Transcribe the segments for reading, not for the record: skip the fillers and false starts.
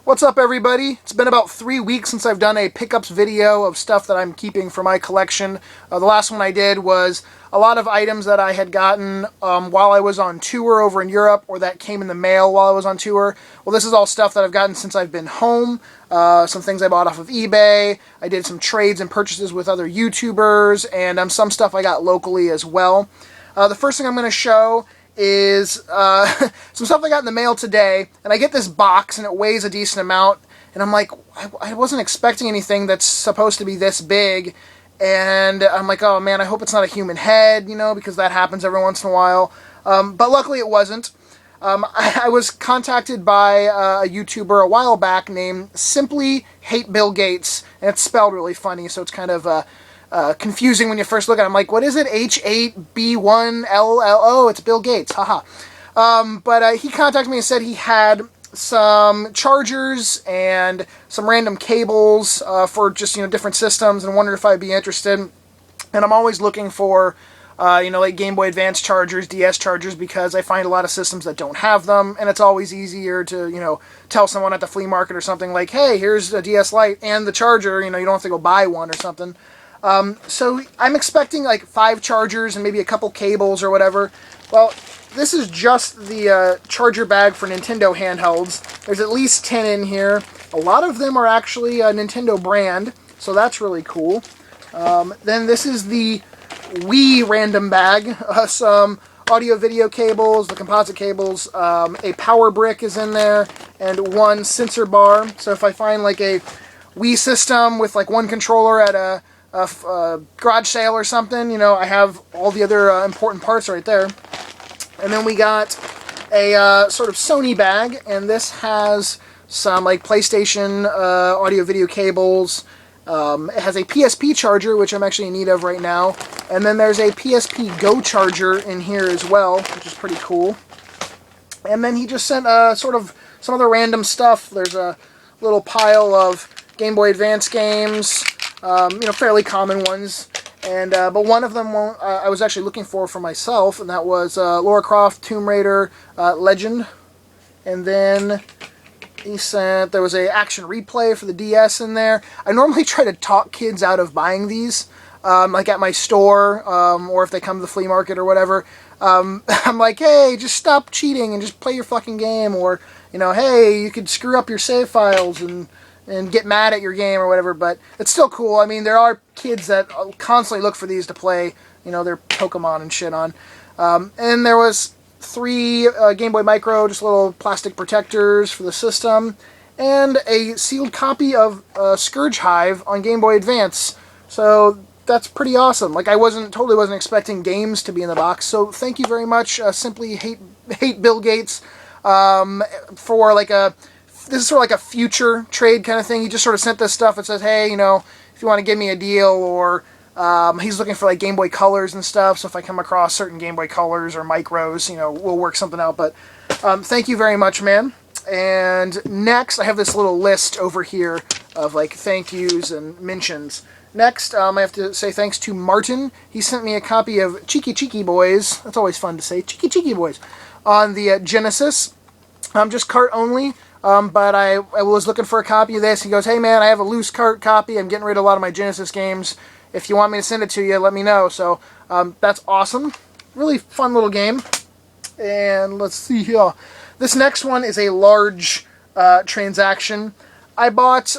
What's up, everybody? It's been about 3 weeks since I've done a pickups video of stuff that I'm keeping for my collection. The last one I did was a lot of items that I had gotten while I was on tour over in Europe, or that came in the mail while I was on tour. Well, this is all stuff that I've gotten since I've been home. Some things I bought off of eBay. I did some trades and purchases with other YouTubers, and some stuff I got locally as well. The first thing I'm going to show is some stuff I got in the mail today, and I get this box and it weighs a decent amount, and I'm like, I wasn't expecting anything that's supposed to be this big, and I'm like, oh man, I hope it's not a human head, you know, because that happens every once in a while, but luckily it wasn't. I was contacted by a YouTuber a while back named Simply Hate Bill Gates, and it's spelled really funny, so it's kind of confusing when you first look at it. I'm like, what is it? H8B1LL? Oh, it's Bill Gates. Haha. But he contacted me and said he had some chargers and some random cables for just, different systems, and wondered if I'd be interested. And I'm always looking for, like Game Boy Advance chargers, DS chargers, because I find a lot of systems that don't have them, and it's always easier to, tell someone at the flea market or something like, hey, here's a DS Lite and the charger, you don't have to go buy one or something. So I'm expecting like 5 chargers and maybe a couple cables or whatever. Well, this is just the charger bag for Nintendo handhelds. There's at least 10 in here. A lot of them are actually a Nintendo brand, so that's really cool. Then this is the Wii random bag. Some audio-video cables, the composite cables, a power brick is in there, and 1 sensor bar. So if I find like a Wii system with like 1 controller at a garage sale or something, I have all the other important parts right there. And then we got a sort of Sony bag, and this has some like PlayStation audio video cables. It has a PSP charger, which I'm actually in need of right now, and then there's a PSP Go charger in here as well, which is pretty cool. And then he just sent sort of some other random stuff. There's a little pile of Game Boy Advance games, fairly common ones, and but one of them I was actually looking for myself, and that was Lara Croft Tomb Raider Legend. And then he sent, there was a Action Replay for the DS in there. I normally try to talk kids out of buying these, like at my store, or if they come to the flea market or whatever. I'm like, hey, just stop cheating and just play your fucking game, or, hey, you could screw up your save files and get mad at your game or whatever, but it's still cool. I mean, there are kids that constantly look for these to play, their Pokemon and shit on. And there was 3 Game Boy Micro, just little plastic protectors for the system, and a sealed copy of Scourge Hive on Game Boy Advance. So that's pretty awesome. Like, I totally wasn't expecting games to be in the box, so thank you very much, Simply Hate Bill Gates, for like this is sort of like a future trade kind of thing. He just sort of sent this stuff and says, hey, if you want to give me a deal, or he's looking for like Game Boy Colors and stuff, so if I come across certain Game Boy Colors or Micros, we'll work something out. But thank you very much, man. And next, I have this little list over here of like thank yous and mentions. Next, I have to say thanks to Martin. He sent me a copy of Cheeky Cheeky Boys. That's always fun to say, Cheeky Cheeky Boys, on the Genesis. Just cart only. But I was looking for a copy of this. He goes, hey man, I have a loose cart copy. I'm getting rid of a lot of my Genesis games. If you want me to send it to you, let me know. So that's awesome. Really fun little game. And let's see here. This next one is a large transaction. I bought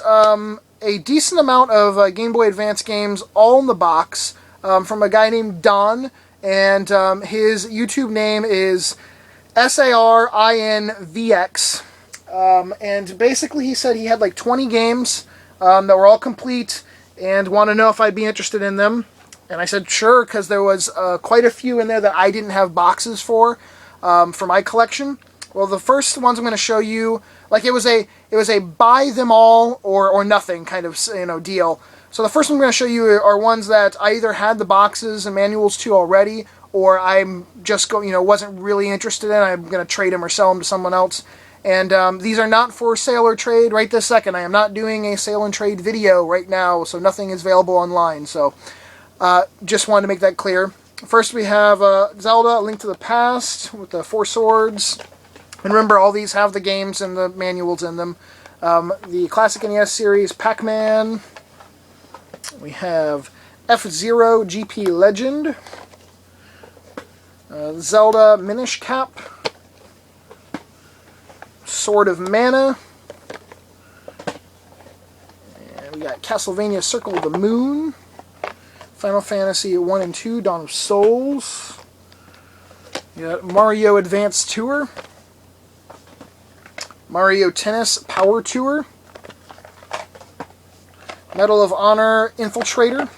a decent amount of Game Boy Advance games all in the box from a guy named Don. And his YouTube name is SARINVX. And basically he said he had like 20 games that were all complete and want to know if I'd be interested in them. And I said sure, because there was quite a few in there that I didn't have boxes for my collection. Well, the first ones I'm going to show you, like it was a buy them all or nothing kind of deal. So the first one I'm going to show you are ones that I either had the boxes and manuals to already, or I'm just wasn't really interested in. I'm going to trade them or sell them to someone else. And these are not for sale or trade right this second. I am not doing a sale and trade video right now, so nothing is available online. So just wanted to make that clear. First we have Zelda, A Link to the Past with the 4 swords. And remember, all these have the games and the manuals in them. The Classic NES series, Pac-Man. We have F-Zero GP Legend. Zelda Minish Cap. Sword of Mana. And we got Castlevania Circle of the Moon. Final Fantasy 1 and 2, Dawn of Souls. We got Mario Advance Tour. Mario Tennis Power Tour. Medal of Honor Infiltrator.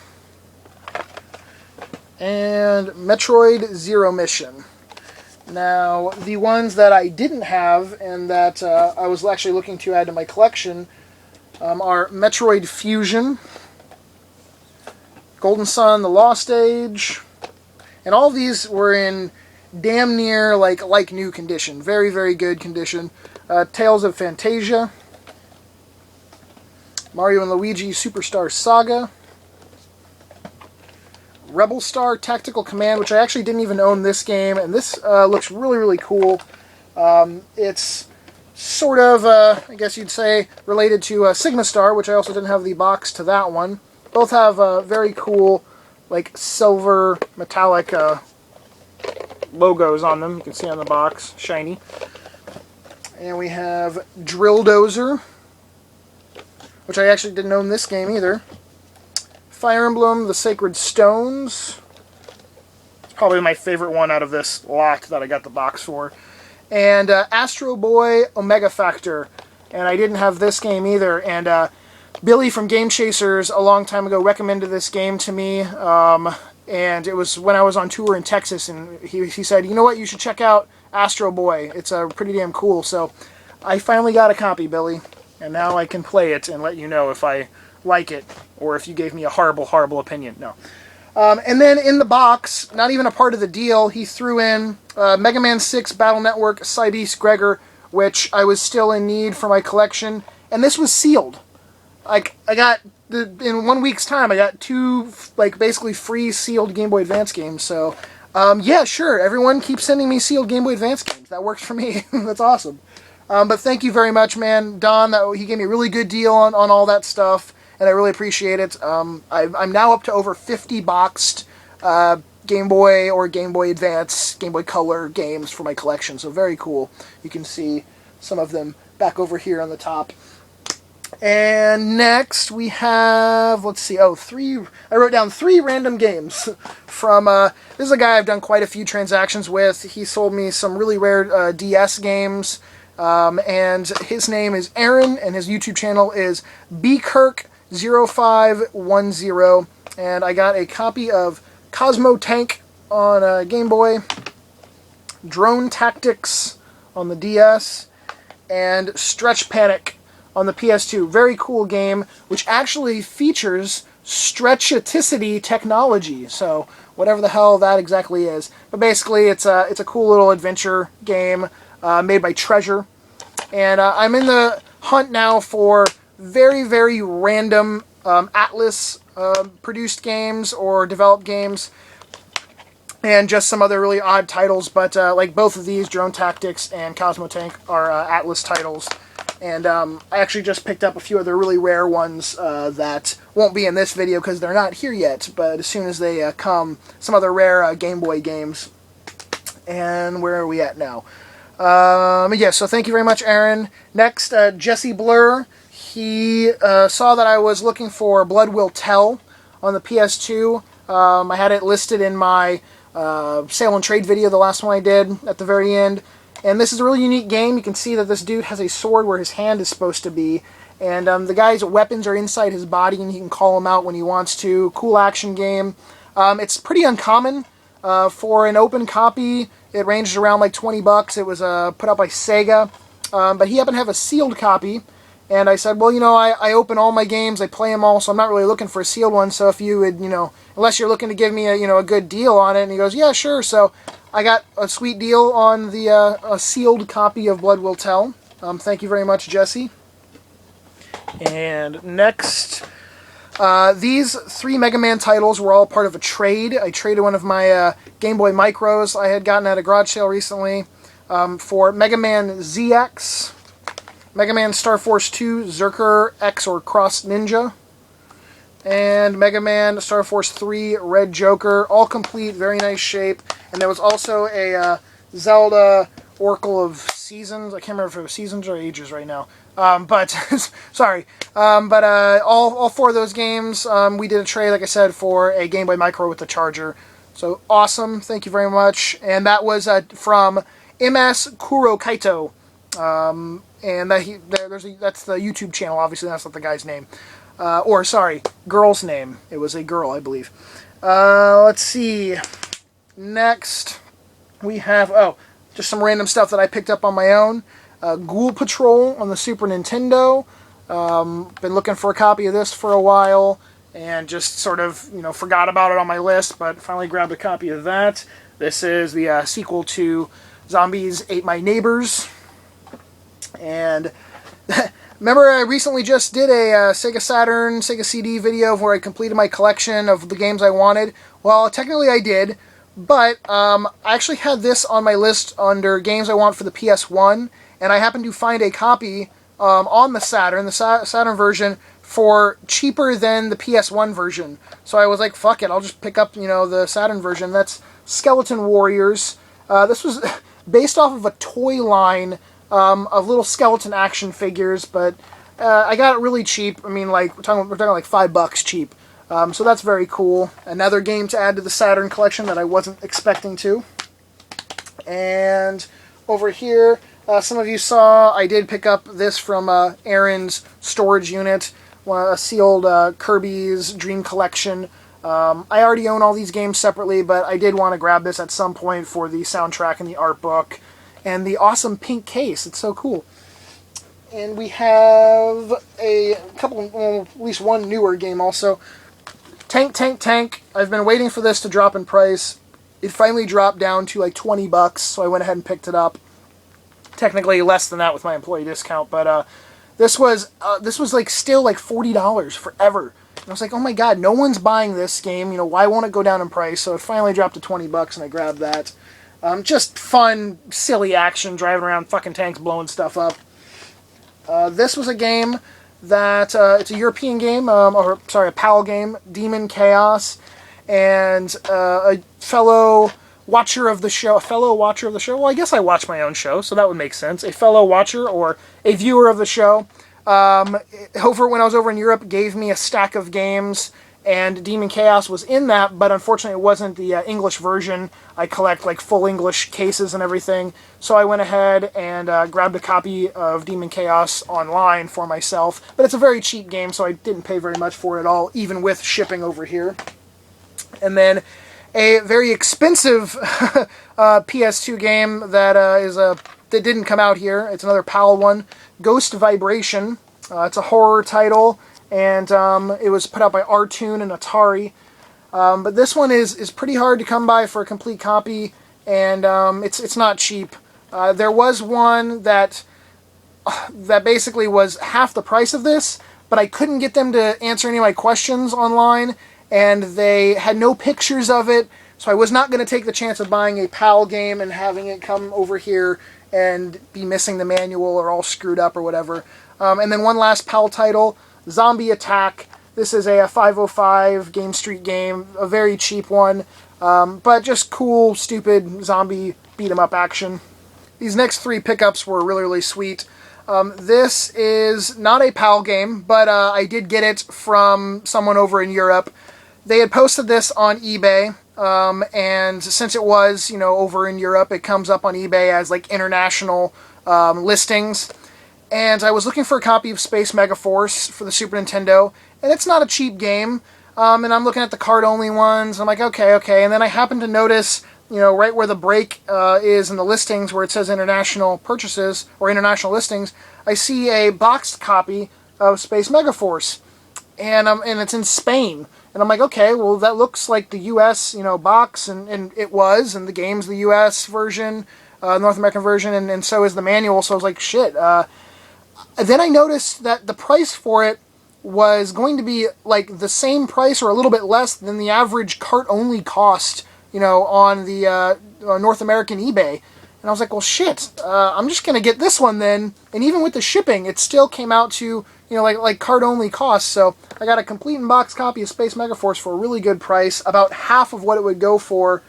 And Metroid Zero Mission. Now, the ones that I didn't have and that I was actually looking to add to my collection are Metroid Fusion, Golden Sun, The Lost Age, and all of these were in damn near like new condition. Very, very good condition. Tales of Fantasia, Mario and Luigi Superstar Saga, Rebel Star Tactical Command, which I actually didn't even own this game, and this looks really, really cool. It's sort of, I guess you'd say, related to Sigma Star, which I also didn't have the box to that one. Both have very cool, like, silver metallic logos on them. You can see on the box, shiny. And we have Drill Dozer, which I actually didn't own this game either. Fire Emblem, The Sacred Stones. It's probably my favorite one out of this lot that I got the box for. And Astro Boy Omega Factor. And I didn't have this game either. And Billy from Game Chasers a long time ago recommended this game to me. And it was when I was on tour in Texas. And he said, you know what, you should check out Astro Boy. It's pretty damn cool. So I finally got a copy, Billy. And now I can play it and let you know if I like it, or if you gave me a horrible, horrible opinion. No. And then in the box, not even a part of the deal, he threw in Mega Man 6 Battle Network Cybese Gregor, which I was still in need for my collection, and this was sealed. Like, I got, in 1 week's time, I got 2, like, basically free sealed Game Boy Advance games, so, yeah, sure, everyone keep sending me sealed Game Boy Advance games. That works for me. That's awesome. But thank you very much, man. Don, he gave me a really good deal on all that stuff, and I really appreciate it. I'm now up to over 50 boxed Game Boy or Game Boy Advance, Game Boy Color games for my collection, so very cool. You can see some of them back over here on the top. And next we have, let's see, I wrote down 3 random games from, this is a guy I've done quite a few transactions with. He sold me some really rare DS games, and his name is Aaron, and his YouTube channel is bkirk0510, and I got a copy of Cosmo Tank on Game Boy, Drone Tactics on the DS, and Stretch Panic on the PS2. Very cool game, which actually features stretchaticity technology, so whatever the hell that exactly is. But basically, it's a cool little adventure game made by Treasure, and I'm in the hunt now for very, very random Atlas produced games or developed games, and just some other really odd titles, but like both of these, Drone Tactics and Cosmo Tank, are Atlas titles. And I actually just picked up a few other really rare ones that won't be in this video because they're not here yet, but as soon as they come, some other rare Game Boy games. And where are we at now? Yeah, so thank you very much, Aaron. Next, Jesse Blur. He saw that I was looking for Blood Will Tell on the PS2. I had it listed in my sale and trade video, the last one I did, at the very end. And this is a really unique game. You can see that this dude has a sword where his hand is supposed to be. And the guy's weapons are inside his body, and he can call them out when he wants to. Cool action game. It's pretty uncommon. For an open copy, it ranged around like 20 bucks. It was put out by Sega. But he happened to have a sealed copy. And I said, well, you know, I open all my games, I play them all, so I'm not really looking for a sealed one. So if you would, you know, unless you're looking to give me a good deal on it. And he goes, yeah, sure. So I got a sweet deal on the a sealed copy of Blood Will Tell. Thank you very much, Jesse. And next, these 3 Mega Man titles were all part of a trade. I traded one of my Game Boy Micros I had gotten at a garage sale recently for Mega Man ZX, Mega Man Star Force 2, Zerker X or Cross Ninja, and Mega Man Star Force 3, Red Joker, all complete, very nice shape. And there was also a Zelda Oracle of Seasons. I can't remember if it was Seasons or Ages right now. But, sorry. But all four of those games, we did a trade, like I said, for a Game Boy Micro with the charger. So, awesome. Thank you very much. And that was from MS Kuro Kaito. And that's the YouTube channel, obviously. That's not the guy's name. Girl's name. It was a girl, I believe. Let's see. Next, we have, just some random stuff that I picked up on my own. Ghoul Patrol on the Super Nintendo. Been looking for a copy of this for a while, and just sort of, forgot about it on my list, but finally grabbed a copy of that. This is the sequel to Zombies Ate My Neighbors. And remember, I recently just did a Sega Saturn, Sega CD video where I completed my collection of the games I wanted. Well, technically I did, but I actually had this on my list under games I want for the PS1, and I happened to find a copy on the Saturn version, for cheaper than the PS1 version. So I was like, fuck it, I'll just pick up, the Saturn version. That's Skeleton Warriors. This was based off of a toy line of little skeleton action figures, but I got it really cheap. I mean, we're talking like $5 cheap. So that's very cool. Another game to add to the Saturn collection that I wasn't expecting to. And over here, some of you saw I did pick up this from Aaron's storage unit, a sealed Kirby's Dream Collection. I already own all these games separately, but I did want to grab this at some point for the soundtrack and the art book. And the awesome pink case. It's so cool. And we have a couple, at least one newer game also. Tank Tank Tank. I've been waiting for this to drop in price. It finally dropped down to like $20, so I went ahead and picked it up. Technically less than that with my employee discount, but this was like still like $40 forever. And I was like, oh my god, no one's buying this game. Why won't it go down in price? So it finally dropped to $20, and I grabbed that. Just fun, silly action, driving around fucking tanks, blowing stuff up. This was a game that, it's a European game, a PAL game, Demon Chaos, and a fellow watcher of the show, well, I guess I watch my own show, so that would make sense, a fellow watcher, or a viewer of the show, when I was over in Europe, gave me a stack of games, and Demon Chaos was in that, but unfortunately it wasn't the English version. I collect like full English cases and everything, so I went ahead and grabbed a copy of Demon Chaos online for myself. But it's a very cheap game, so I didn't pay very much for it at all, even with shipping over here. And then a very expensive PS2 game that that didn't come out here. It's another PAL one, Ghost Vibration. It's a horror title. And it was put out by Artoon and Atari. But this one is pretty hard to come by for a complete copy, and it's not cheap. There was one that basically was half the price of this, but I couldn't get them to answer any of my questions online, and they had no pictures of it, so I was not going to take the chance of buying a PAL game and having it come over here and be missing the manual or all screwed up or whatever. And then one last PAL title, Zombie Attack. This is a 505 Game Street game, a very cheap one, but just cool, stupid zombie beat-em-up action. These next three pickups were really, really sweet. This is not a PAL game, but I did get it from someone over in Europe. They had posted this on eBay, and since it was, over in Europe, it comes up on eBay as like international listings. And I was looking for a copy of Space Megaforce for the Super Nintendo, and it's not a cheap game, and I'm looking at the card-only ones, I'm like, okay, and then I happened to notice, right where the break is in the listings, where it says international purchases, or international listings, I see a boxed copy of Space Megaforce, and it's in Spain, and I'm like, okay, well, that looks like the US, box, and it was, and the game's the US version, North American version, and so is the manual, so I was like, shit, then I noticed that the price for it was going to be like the same price or a little bit less than the average cart-only cost, on the North American eBay. And I was like, well, shit, I'm just going to get this one then. And even with the shipping, it still came out to, you know, like card-only cost. So I got a complete in-box copy of Space Megaforce for a really good price, about half of what it would go for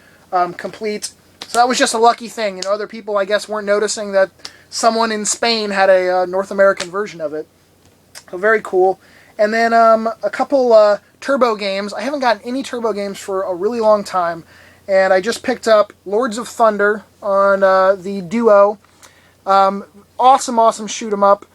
complete. So that was just a lucky thing. You know, other people, I guess, weren't noticing that someone in Spain had a North American version of it. So very cool. And then a couple Turbo games. I haven't gotten any Turbo games for a really long time. And I just picked up Lords of Thunder on the Duo. Awesome shoot 'em up.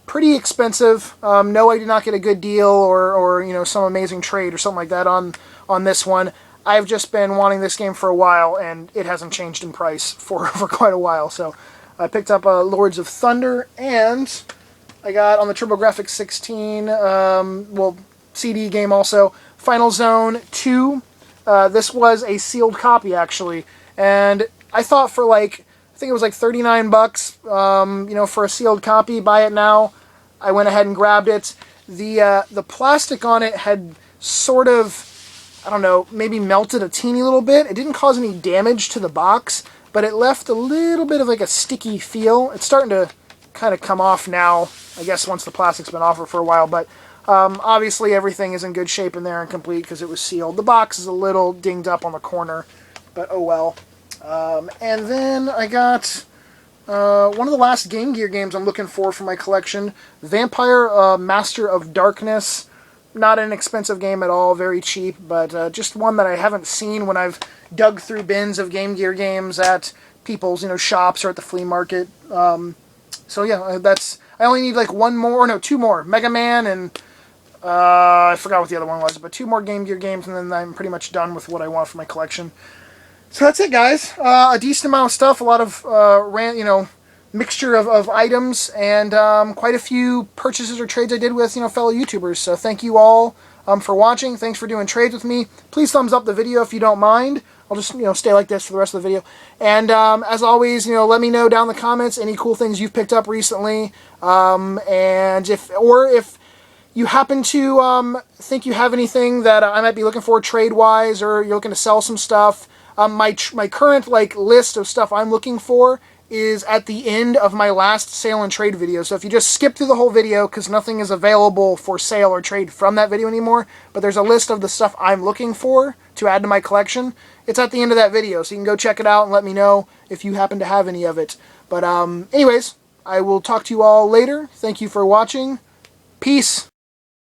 Pretty expensive. No, I did not get a good deal or you know, some amazing trade or something like that on this one. I've just been wanting this game for a while, and it hasn't changed in price for quite a while. So I picked up Lords of Thunder, and I got on the TurboGrafx 16, well, CD game also, Final Zone 2. This was a sealed copy, actually, and I thought for like, I think it was like 39 bucks, you know, for a sealed copy. Buy it now. I went ahead and grabbed it. The plastic on it had sort of, I don't know, maybe melted a teeny little bit. It didn't cause any damage to the box, but it left a little bit of like a sticky feel. It's starting to kind of come off now, I guess, once the plastic's been off for a while, but obviously everything is in good shape in there and complete because it was sealed. The box is a little dinged up on the corner, but oh well. And then I got one of the last Game Gear games I'm looking for my collection, Vampire Master of Darkness. Not an expensive game at all, very cheap, but just one that I haven't seen when I've dug through bins of Game Gear games at people's, you know, shops or at the flea market. So yeah, that's, I only need like one more, no, two more. Mega Man and I forgot what the other one was, but two more Game Gear games, and then I'm pretty much done with what I want for my collection. So that's it, guys. A decent amount of stuff, a lot of you know, mixture of items, and quite a few purchases or trades I did with, you know, fellow YouTubers. So thank you all for watching. Thanks for doing trades with me. Please thumbs up the video if you don't mind. I'll just, you know, stay like this for the rest of the video. And as always, you know, let me know down in the comments any cool things you've picked up recently. And if you happen to think you have anything that I might be looking for trade-wise, or you're looking to sell some stuff, my current like list of stuff I'm looking for is at the end of my last sale and trade video. So if you just skip through the whole video, because nothing is available for sale or trade from that video anymore, but there's a list of the stuff I'm looking for to add to my collection, it's at the end of that video. So you can go check it out and let me know if you happen to have any of it. But anyways, I will talk to you all later. Thank you for watching. Peace.